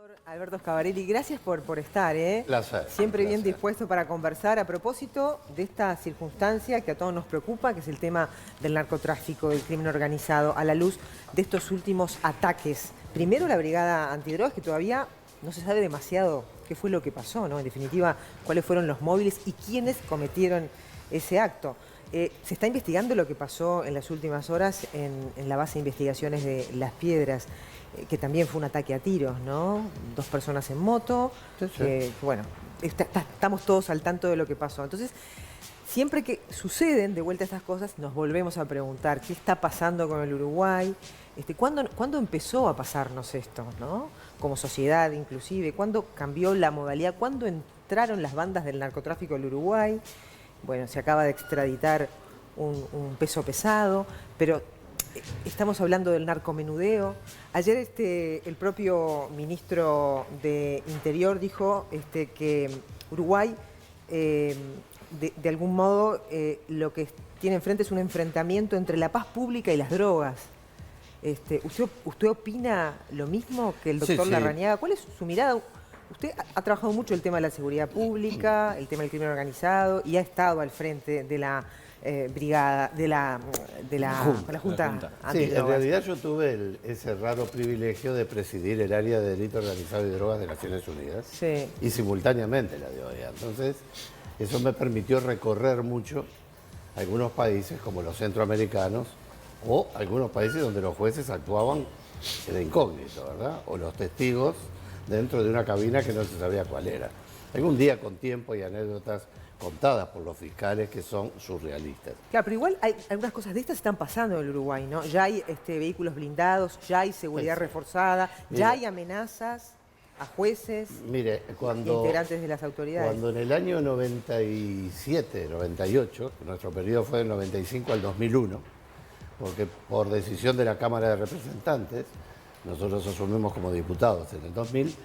Doctor Alberto Scavarelli, gracias por estar, ¿eh? Placer. Siempre bien Placer. dispuesto para conversar a propósito de esta circunstancia que a todos nos preocupa, que es el tema del narcotráfico, del crimen organizado, a la luz de estos últimos ataques. Primero la Brigada Antidrogas, que todavía no se sabe demasiado qué fue lo que pasó, ¿no? En definitiva, cuáles fueron los móviles y quiénes cometieron ese acto. Se está investigando lo que pasó en las últimas horas en la base de investigaciones de Las Piedras, que también fue un ataque a tiros, ¿no? 2 personas en moto, Sí. bueno, estamos todos al tanto de lo que pasó. Entonces, siempre que suceden de vuelta estas cosas, nos volvemos a preguntar qué está pasando con el Uruguay, ¿cuándo empezó a pasarnos esto, ¿no? Como sociedad inclusive, ¿cuándo cambió la modalidad? ¿Cuándo entraron las bandas del narcotráfico al Uruguay? Bueno, se acaba de extraditar un peso pesado, pero estamos hablando del narcomenudeo. Ayer el propio ministro de Interior dijo que Uruguay, de algún modo, lo que tiene enfrente es un enfrentamiento entre la paz pública y las drogas. ¿Usted opina lo mismo que el doctor Sí. Larrañaga? ¿Cuál es su mirada? Usted ha trabajado mucho el tema de la seguridad pública, el tema del crimen organizado y ha estado al frente de la brigada, de la Junta Sí, en Antidrogas. realidad yo tuve ese raro privilegio de presidir el área de delito organizado y drogas de Naciones Unidas Sí. y simultáneamente la de OEA. Entonces, eso me permitió recorrer mucho algunos países como los centroamericanos o algunos países donde los jueces actuaban de incógnito, ¿verdad? O los testigos dentro de una cabina que no se sabía cuál era. Algún día con tiempo y anécdotas contadas por los fiscales que son surrealistas. Claro, pero igual hay algunas cosas de estas están pasando en el Uruguay, ¿no? Ya hay vehículos blindados, ya hay seguridad Sí. reforzada, Mira. ya hay amenazas a jueces, Mire, integrantes de las autoridades. cuando en el año 97, 98, nuestro periodo fue del 95 al 2001, porque por decisión de la Cámara de Representantes, nosotros asumimos como diputados en el 2000,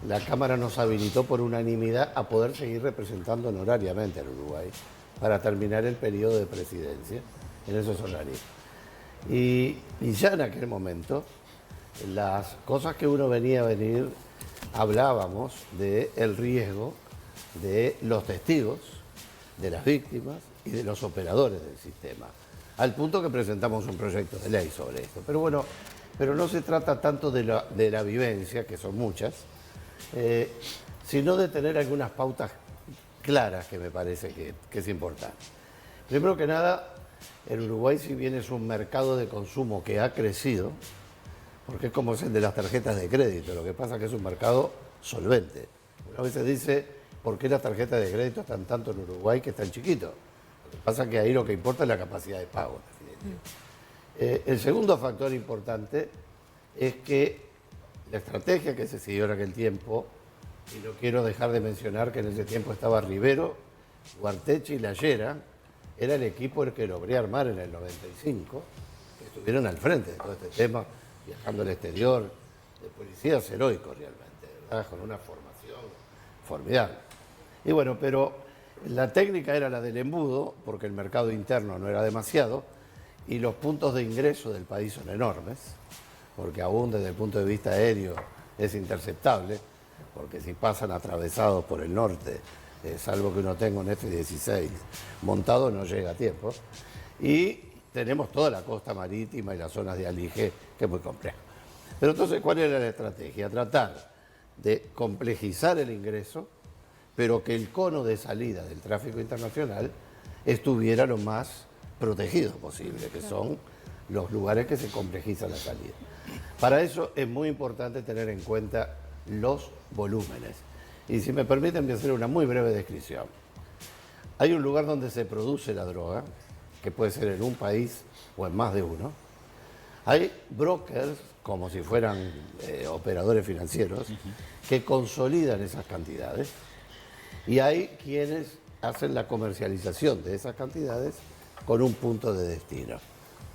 la Cámara nos habilitó por unanimidad a poder seguir representando honorariamente al Uruguay para terminar el periodo de presidencia en esos horarios. Y ya en aquel momento, las cosas que uno venía a venir, hablábamos del riesgo de los testigos, de las víctimas y de los operadores del sistema, al punto que presentamos un proyecto de ley sobre esto. Pero bueno, pero no se trata tanto de la vivencia, que son muchas, sino de tener algunas pautas claras que me parece que es importante. Primero que nada, el Uruguay, si bien es un mercado de consumo que ha crecido, porque es como es el de las tarjetas de crédito, lo que pasa es que es un mercado solvente. Una vez se dice, ¿por qué las tarjetas de crédito están tanto en Uruguay que están chiquitos? Lo que pasa es que ahí lo que importa es la capacidad de pago, en definitiva. El segundo factor importante es que la estrategia que se siguió en aquel tiempo, y no quiero dejar de mencionar que en ese tiempo estaba Rivero, Guartechi y Lallera, era el equipo el que logré armar en el 95, que estuvieron al frente de todo este tema, viajando al exterior, de policías heroicos realmente, ¿verdad? Con una formación formidable. Y bueno, pero la técnica era la del embudo, porque el mercado interno no era demasiado, y los puntos de ingreso del país son enormes, porque aún desde el punto de vista aéreo es interceptable, porque si pasan atravesados por el norte, salvo que uno tenga un F-16 montado, no llega a tiempo. Y tenemos toda la costa marítima y las zonas de alige, que es muy complejo. Pero entonces, ¿cuál era la estrategia? Tratar de complejizar el ingreso, pero que el cono de salida del tráfico internacional estuviera lo más protegido posible, que son los lugares que se complejiza la salida. Para eso es muy importante tener en cuenta los volúmenes. Y si me permiten, voy a hacer una muy breve descripción. Hay un lugar donde se produce la droga, que puede ser en un país o en más de uno. Hay brokers, como si fueran operadores financieros, que consolidan esas cantidades. Y hay quienes hacen la comercialización de esas cantidades con un punto de destino.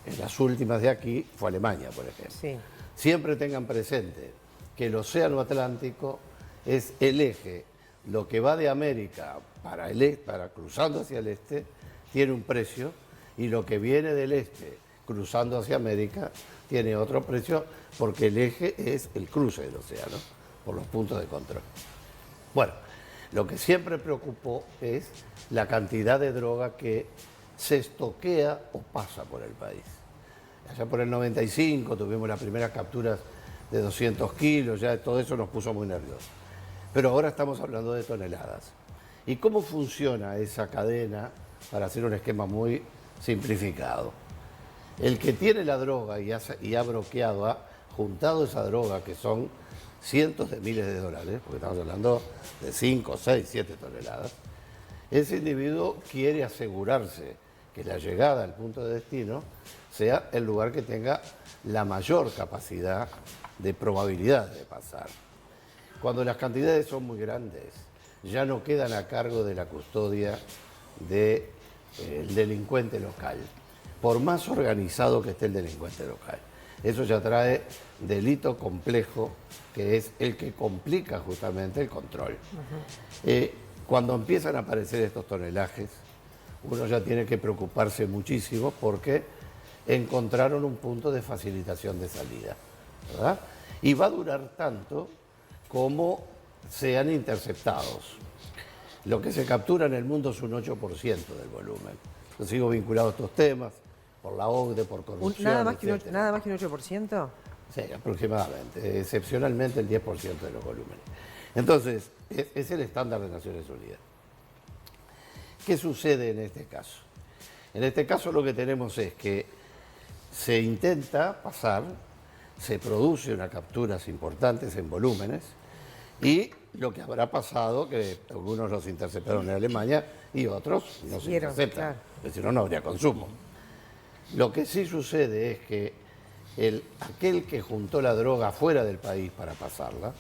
En las últimas de aquí fue Alemania, por ejemplo. Sí. Siempre tengan presente que el océano Atlántico es el eje. Lo que va de América para cruzando hacia el este tiene un precio, y lo que viene del este cruzando hacia América tiene otro precio, porque el eje es el cruce del océano. por los puntos de control. Bueno, lo que siempre preocupó es la cantidad de droga que se estoquea o pasa por el país. Allá por el 95 tuvimos las primeras capturas de 200 kilos, ya todo eso nos puso muy nerviosos. Pero ahora estamos hablando de toneladas. ¿Y cómo funciona esa cadena? Para hacer un esquema muy simplificado. El que tiene la droga y ha bloqueado, ha juntado esa droga, que son cientos de miles de dólares, porque estamos hablando de 5, 6, 7 toneladas, ese individuo quiere asegurarse que la llegada al punto de destino sea el lugar que tenga la mayor capacidad de probabilidad de pasar. Cuando las cantidades son muy grandes, ya no quedan a cargo de la custodia del delincuente local, por más organizado que esté el delincuente local. Eso ya trae delito complejo, que es el que complica justamente el control. Cuando empiezan a aparecer estos tonelajes, uno ya tiene que preocuparse muchísimo porque encontraron un punto de facilitación de salida, ¿verdad? Y va a durar tanto como sean interceptados. Lo que se captura en el mundo es un 8% del volumen. Yo sigo vinculado a estos temas, por la OCDE, por corrupción, ¿Nada más que un etcétera. 8%? Sí, aproximadamente, excepcionalmente el 10% de los volúmenes. Entonces, es el estándar de Naciones Unidas. ¿Qué sucede en este caso? En este caso lo que tenemos es que se intenta pasar, se produce unas capturas importantes en volúmenes, y lo que habrá pasado, que algunos los interceptaron en Alemania y otros no se interceptan, claro. porque si no, no habría consumo. Lo que sí sucede es que aquel que juntó la droga fuera del país para pasarla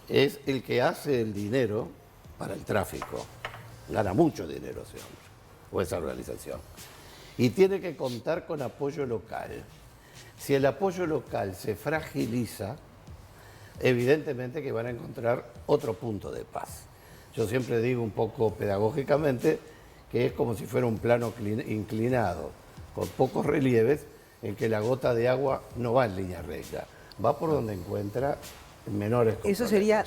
es el que hace el dinero para el tráfico. Gana mucho dinero ese hombre o esa organización. Y tiene que contar con apoyo local. Si el apoyo local se fragiliza, evidentemente que van a encontrar otro punto de paz. Yo siempre digo un poco pedagógicamente que es como si fuera un plano inclinado, con pocos relieves, en que la gota de agua no va en línea recta, va por donde encuentra menores controles. ¿Eso sería,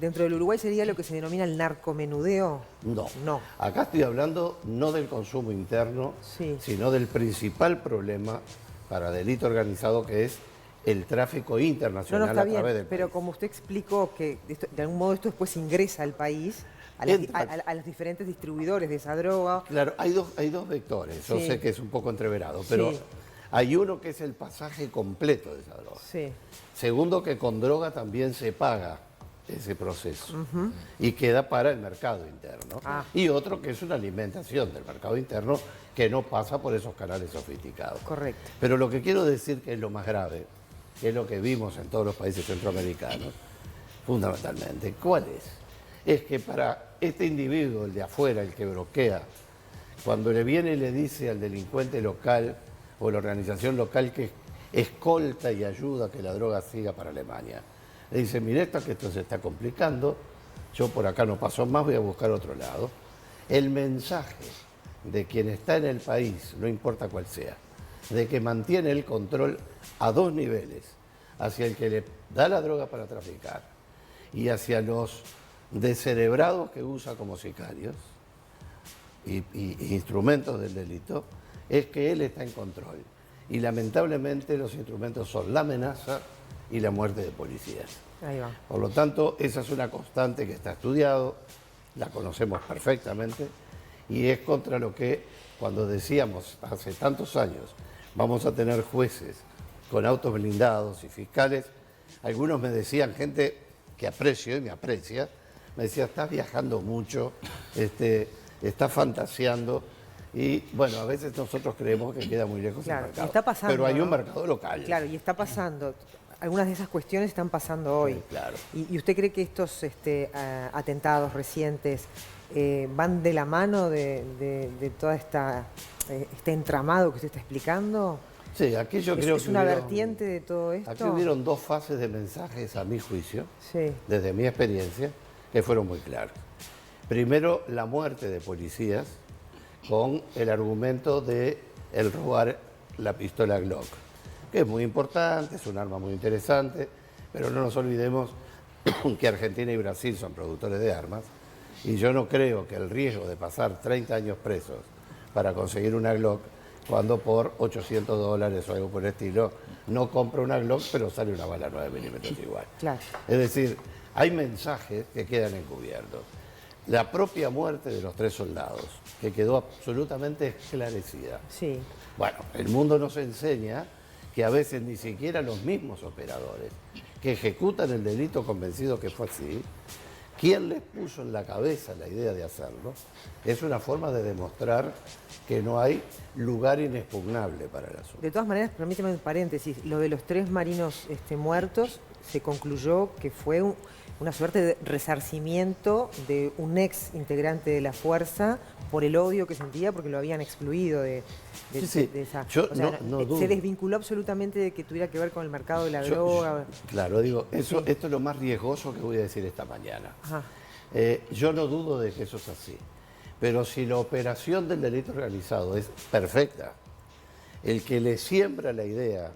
dentro del Uruguay, sería lo que se denomina el narcomenudeo? No. No. Acá estoy hablando no del consumo interno, Sí. sino del principal problema para delito organizado, que es el tráfico internacional Está a bien, través del pero país. como usted explicó que de algún modo esto después ingresa al país, a los diferentes distribuidores de esa droga. Claro, hay dos vectores. Yo Sí. sé que es un poco entreverado, pero Sí. hay uno que es el pasaje completo de esa droga. Sí. Segundo, que con droga también se paga ese proceso y queda para el mercado interno. Ah. Y otro que es una alimentación del mercado interno que no pasa por esos canales sofisticados. Correcto. Pero lo que quiero decir que es lo más grave, que es lo que vimos en todos los países centroamericanos, fundamentalmente, ¿cuál es? Es que para este individuo, el de afuera, el que bloquea, cuando le viene y le dice al delincuente local o la organización local que escolta y ayuda a que la droga siga para Alemania, le dice, mire, que esto se está complicando, yo por acá no paso más, voy a buscar otro lado. El mensaje de quien está en el país, no importa cuál sea, de que mantiene el control a dos niveles, hacia el que le da la droga para traficar y hacia los descerebrados que usa como sicarios y instrumentos del delito, es que él está en control. Y lamentablemente los instrumentos son la amenaza y la muerte de policías. Ahí va. Por lo tanto, esa es una constante que está estudiado, la conocemos perfectamente, y es contra lo que, cuando decíamos hace tantos años, vamos a tener jueces con autos blindados y fiscales, algunos me decían, gente que aprecio y me aprecia, me decía, estás viajando mucho, estás fantaseando. Y bueno, a veces nosotros creemos que queda muy lejos Claro, el mercado. está pasando, pero hay ¿no? un mercado local. Claro, y está pasando. Algunas de esas cuestiones están pasando hoy. Sí, claro. ¿Y usted cree que estos atentados recientes van de la mano de toda este entramado que usted está explicando? Sí, aquí yo creo ¿Es que una hubieron- vertiente de todo esto? Aquí hubieron dos fases de mensajes, a mi juicio, Sí. desde mi experiencia, que fueron muy claros. Primero, la muerte de policías con el argumento de el robar la pistola Glock, que es muy importante, es un arma muy interesante, pero no nos olvidemos que Argentina y Brasil son productores de armas, y yo no creo que el riesgo de pasar 30 años presos para conseguir una Glock, cuando por $800 o algo por el estilo, no compra una Glock, pero sale una bala 9 milímetros igual. Claro. Es decir, hay mensajes que quedan encubiertos. La propia muerte de los 3 soldados, que quedó absolutamente esclarecida. Sí. Bueno, el mundo nos enseña que a veces ni siquiera los mismos operadores que ejecutan el delito convencidos que fue así, quien les puso en la cabeza la idea de hacerlo, es una forma de demostrar que no hay lugar inexpugnable para el asunto. De todas maneras, permíteme un paréntesis, lo de los 3 marinos muertos se concluyó que fue una suerte de resarcimiento de un ex integrante de la fuerza por el odio que sentía porque lo habían excluido de esa... Yo o sea, no dudo. se desvinculó absolutamente de que tuviera que ver con el mercado de la droga. Claro, digo, esto Sí. es lo más riesgoso que voy a decir esta mañana. Ajá. Yo no dudo de que eso es así, pero si la operación del delito realizado es perfecta, el que le siembra la idea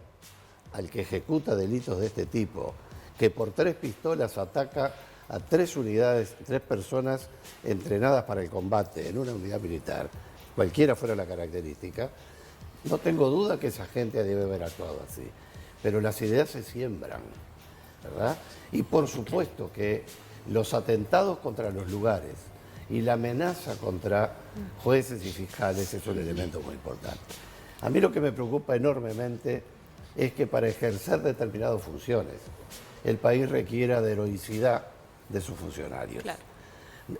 al que ejecuta delitos de este tipo, que por 3 pistolas ataca a 3 unidades, 3 personas entrenadas para el combate en una unidad militar, cualquiera fuera la característica, no tengo duda que esa gente debe haber actuado así. Pero las ideas se siembran, ¿verdad? Y por supuesto que los atentados contra los lugares y la amenaza contra jueces y fiscales es un elemento muy importante. A mí lo que me preocupa enormemente es que para ejercer determinadas funciones el país requiera de heroicidad de sus funcionarios. Claro.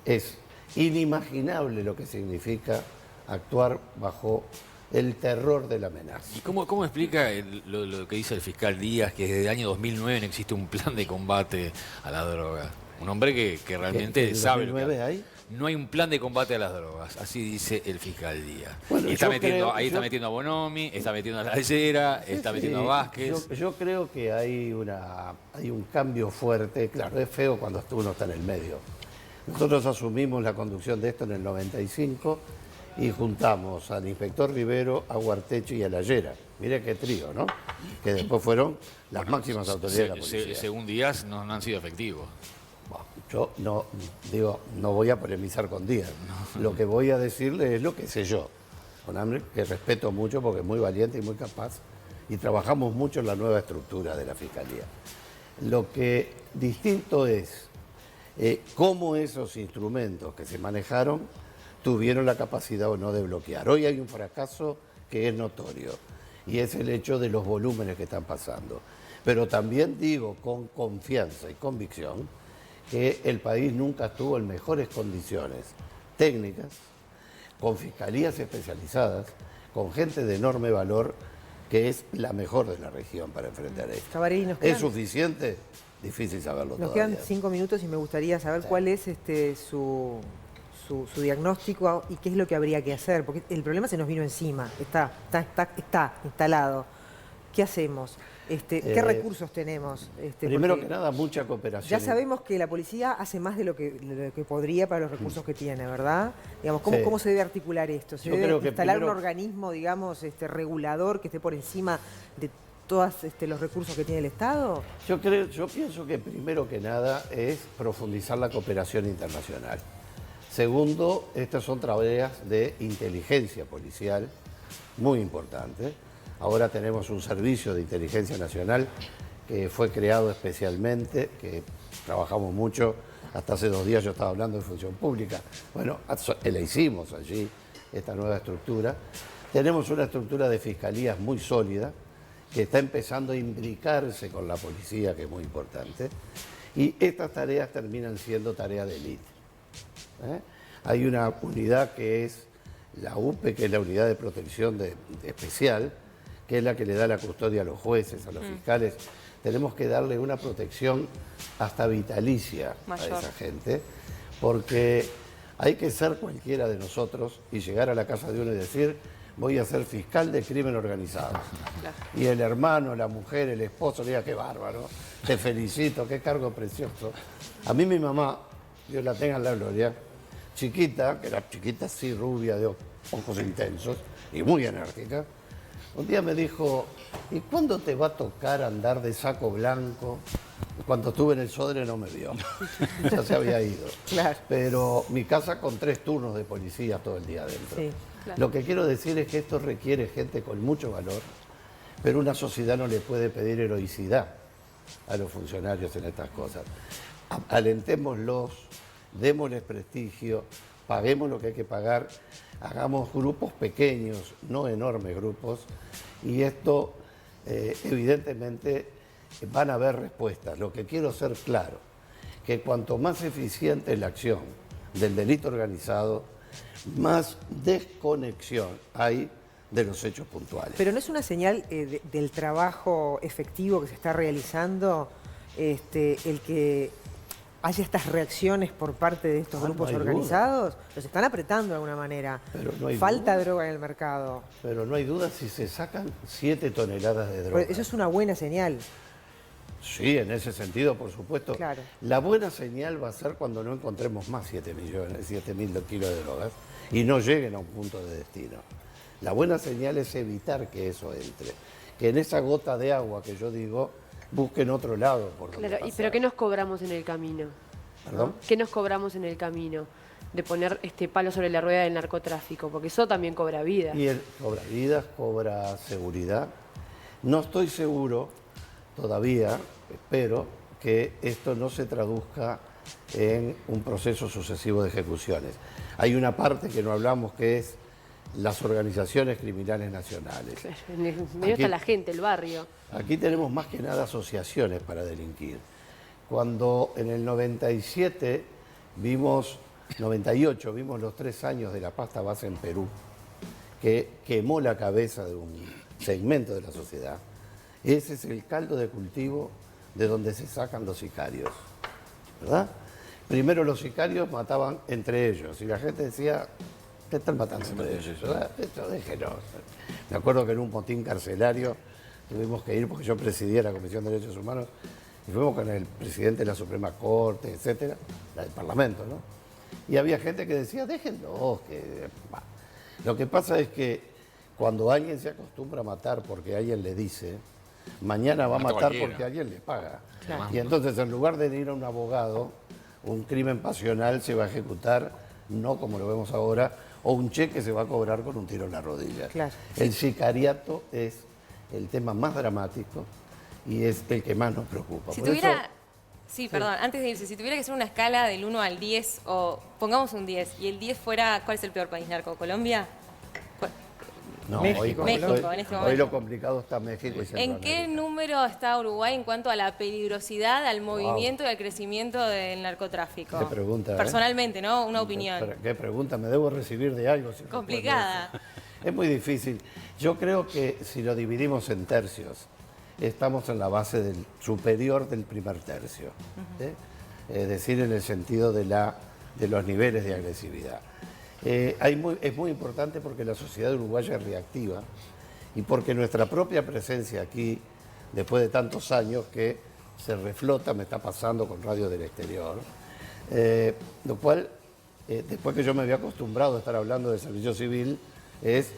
Es inimaginable lo que significa actuar bajo el terror de la amenaza. ¿Y cómo explica lo que dice el fiscal Díaz, que desde el año 2009 no existe un plan de combate a la droga? Un hombre que realmente ¿En sabe lo que 2009 hace. hay? No hay un plan de combate a las drogas, así dice el fiscal Díaz. Bueno, y está yo está metiendo a Bonomi, está metiendo a la Llera, está metiendo a Vázquez. Yo creo que hay un cambio fuerte. Claro, es feo cuando uno está en el medio. Nosotros asumimos la conducción de esto en el 95 y juntamos al inspector Rivero, a Guarteche y a la Llera. Mire qué trío, ¿no? Que después fueron las máximas autoridades de la policía. Según Díaz, no han sido efectivos. Bueno, yo no voy a polemizar con Díaz. Lo que voy a decirle es lo que sé yo. Un hombre que respeto mucho porque es muy valiente y muy capaz. Y trabajamos mucho en la nueva estructura de la Fiscalía. Lo que distinto es cómo esos instrumentos que se manejaron tuvieron la capacidad o no de bloquear. Hoy hay un fracaso que es notorio y es el hecho de los volúmenes que están pasando. Pero también digo con confianza y convicción que el país nunca estuvo en mejores condiciones técnicas, con fiscalías especializadas, con gente de enorme valor, que es la mejor de la región para enfrentar esto. Tabarelli, nos ¿Es quedan, suficiente? Difícil saberlo nos todavía. quedan 5 minutos y me gustaría saber cuál es su diagnóstico y qué es lo que habría que hacer, porque el problema se nos vino encima, está instalado. ¿Qué hacemos? ¿Qué recursos tenemos? Primero Porque que nada, mucha cooperación. ya sabemos que la policía hace más de lo que podría para los recursos que tiene, ¿verdad? Digamos, ¿cómo, Sí. cómo se debe articular esto? ¿Se Yo debe creo que instalar primero- un organismo, digamos, regulador que esté por encima de todos los recursos que tiene el Estado? Yo pienso que primero que nada es profundizar la cooperación internacional. Segundo, estas son tareas de inteligencia policial muy importantes. Ahora tenemos un servicio de inteligencia nacional que fue creado especialmente, que trabajamos mucho. Hasta hace 2 días yo estaba hablando de función pública. Bueno, la hicimos allí, esta nueva estructura. Tenemos una estructura de fiscalías muy sólida, que está empezando a imbricarse con la policía, que es muy importante. Y estas tareas terminan siendo tareas de élite. Hay una unidad que es la UPE, que es la Unidad de Protección Especial, que es la que le da la custodia a los jueces, a los fiscales. Tenemos que darle una protección hasta vitalicia Mayor. a esa gente, porque hay que ser cualquiera de nosotros y llegar a la casa de uno y decir, voy a ser fiscal de crimen organizado. Claro. Y el hermano, la mujer, el esposo le diga, qué bárbaro, te felicito, qué cargo precioso. A mí mi mamá, Dios la tenga en la gloria, chiquita, que era chiquita, sí, rubia, de ojos intensos y muy enérgica, un día me dijo, ¿y cuándo te va a tocar andar de saco blanco Cuando estuve en el Sodre no me vio, ya se había ido. Claro. Pero mi casa con 3 turnos de policía todo el día adentro. Sí. Claro. Lo que quiero decir es que esto requiere gente con mucho valor, pero una sociedad no le puede pedir heroicidad a los funcionarios en estas cosas. Alentémoslos, démosles prestigio, paguemos lo que hay que pagar, hagamos grupos pequeños, no enormes grupos, y esto evidentemente van a haber respuestas. Lo que quiero ser claro, que cuanto más eficiente es la acción del delito organizado, más desconexión hay de los hechos puntuales. Pero no es una señal del trabajo efectivo que se está realizando el que haya estas reacciones por parte de estos grupos no hay organizados. Los están apretando de alguna manera. Pero no hay Falta duda. droga en el mercado. Pero no hay duda si se sacan 7 toneladas de droga. Pero eso es una buena señal. Sí, en ese sentido, por supuesto. Claro. La buena señal va a ser cuando no encontremos más 7.000 kilos de drogas y no lleguen a un punto de destino. La buena señal es evitar que eso entre. Que en esa gota de agua que yo digo, busquen otro lado por donde Claro, pasar. pero ¿qué nos cobramos en el camino? ¿Perdón? ¿Qué nos cobramos en el camino? De poner este palo sobre la rueda del narcotráfico, porque eso también cobra vida. Y él cobra vidas, cobra seguridad. No estoy seguro todavía, espero, que esto no se traduzca en un proceso sucesivo de ejecuciones. Hay una parte que no hablamos que es las organizaciones criminales nacionales. Claro, en el medio está la gente, el barrio. Aquí tenemos más que nada asociaciones para delinquir. Cuando en el 97 vimos, 98, vimos los 3 años de la pasta base en Perú, que quemó la cabeza de un segmento de la sociedad, ese es el caldo de cultivo de donde se sacan los sicarios, ¿verdad? Primero los sicarios mataban entre ellos y la gente decía, ¿qué están matando entre ellos? ¿Verdad? Esto déjenos. Me acuerdo que en un motín carcelario tuvimos que ir porque yo presidía la Comisión de Derechos Humanos y fuimos con el presidente de la Suprema Corte, etcétera, la del Parlamento, ¿no? Y había gente que decía, déjenlos, que... bah". Lo que pasa es que cuando alguien se acostumbra a matar porque alguien le dice, mañana va a Mata matar cualquiera. porque alguien le paga. Claro. Y entonces en lugar de ir a un abogado, un crimen pasional se va a ejecutar, no como lo vemos ahora, o un cheque se va a cobrar con un tiro en la rodilla. Claro. El sicariato es el tema más dramático y es el que más nos preocupa. Si Por tuviera, eso, sí, perdón, antes de irse, si tuviera que hacer una escala del 1 al 10, o pongamos un 10, y el 10 fuera, ¿cuál es el peor país narco? ¿Colombia? ¿Cuál- no, México, México, hoy, en este hoy momento. lo complicado está México y ¿En Centroamérica. qué número está Uruguay en cuanto a la peligrosidad, al movimiento y al crecimiento del narcotráfico? Qué pregunta, ¿eh? Personalmente, ¿no? Una opinión. Pero, ¿qué pregunta? ¿Me debo recibir de algo? si no Complicada. puedo? Es muy difícil. Yo creo que si lo dividimos en tercios, estamos en la base del superior del primer tercio. ¿eh? Es decir, en el sentido de los niveles de agresividad. Es muy importante porque la sociedad uruguaya es reactiva y porque nuestra propia presencia aquí, después de tantos años que se reflota, me está pasando con Radio del Exterior, lo cual, después que yo me había acostumbrado a estar hablando de servicio civil, es,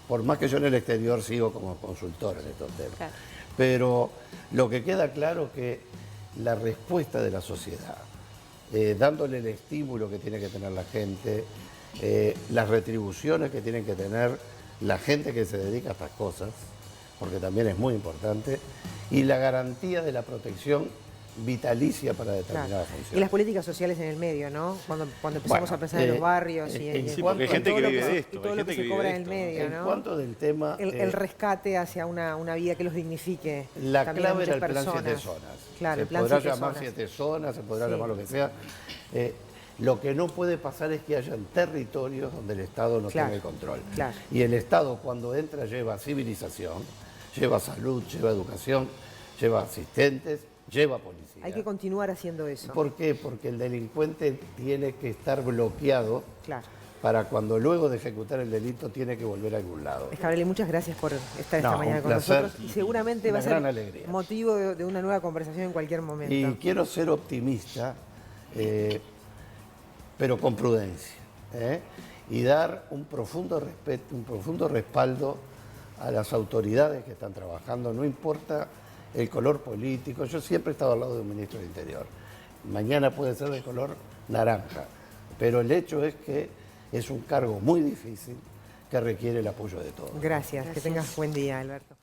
por más que yo en el exterior sigo como consultor en estos temas, Claro. pero lo que queda claro que la respuesta de la sociedad, dándole el estímulo que tiene que tener la gente, las retribuciones que tienen que tener la gente que se dedica a estas cosas, porque también es muy importante, y la garantía de la protección vitalicia para determinadas Claro. funciones. Y las políticas sociales en el medio, ¿no? Cuando empezamos Bueno, a pensar en los barrios y en, sí, y porque hay en gente todo que lo vive se- de esto, y hay todo lo gente que que se vive cobra de en el esto. medio, En ¿no? cuanto del tema... El rescate hacia una vida que los dignifique. La también a clave era muchas el plan personas. 7 zonas. Claro, se el plan podrá 7 llamar zonas. 7 zonas, se podrá Sí. llamar lo que sea. Lo que no puede pasar es que hayan territorios donde el Estado no Claro, tenga el control. claro. Y el Estado cuando entra lleva civilización, lleva salud, lleva educación, lleva asistentes, lleva policía. Hay que continuar haciendo eso. ¿Por qué? Porque el delincuente tiene que estar bloqueado Claro. para cuando luego de ejecutar el delito tiene que volver a algún lado. Escabrelli, muchas gracias por estar esta No, mañana un con placer. nosotros. Y seguramente Una va a ser gran alegría. motivo de una nueva conversación en cualquier momento. Y quiero ser optimista, pero con prudencia, y dar un profundo respeto, un profundo respaldo a las autoridades que están trabajando, no importa el color político. Yo siempre he estado al lado de un ministro del Interior. Mañana puede ser de color naranja, pero el hecho es que es un cargo muy difícil que requiere el apoyo de todos. Gracias, que tengas buen día, Alberto.